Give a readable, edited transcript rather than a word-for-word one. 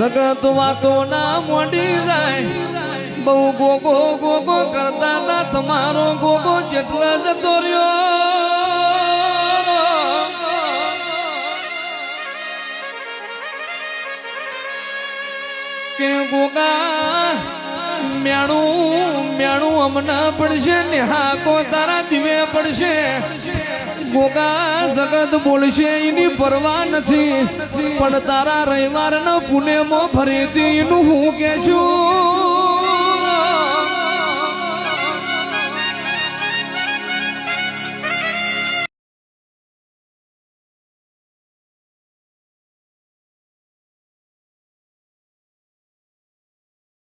જગત વાતો ના મોડી જાય બહુ ગોગો ગોગો કરતા હતા તમારો ગોગો જેટલા જતો રહ્યો કે ગોગા મેણું મેણું હમણાં પડશે ને હાકો તારા દિવે પડશે ગોગા જગત બોલશે એની પરવા નથી પણ તારા રવિવારના પુણેમાં ફરીથી એનું હું કહેશું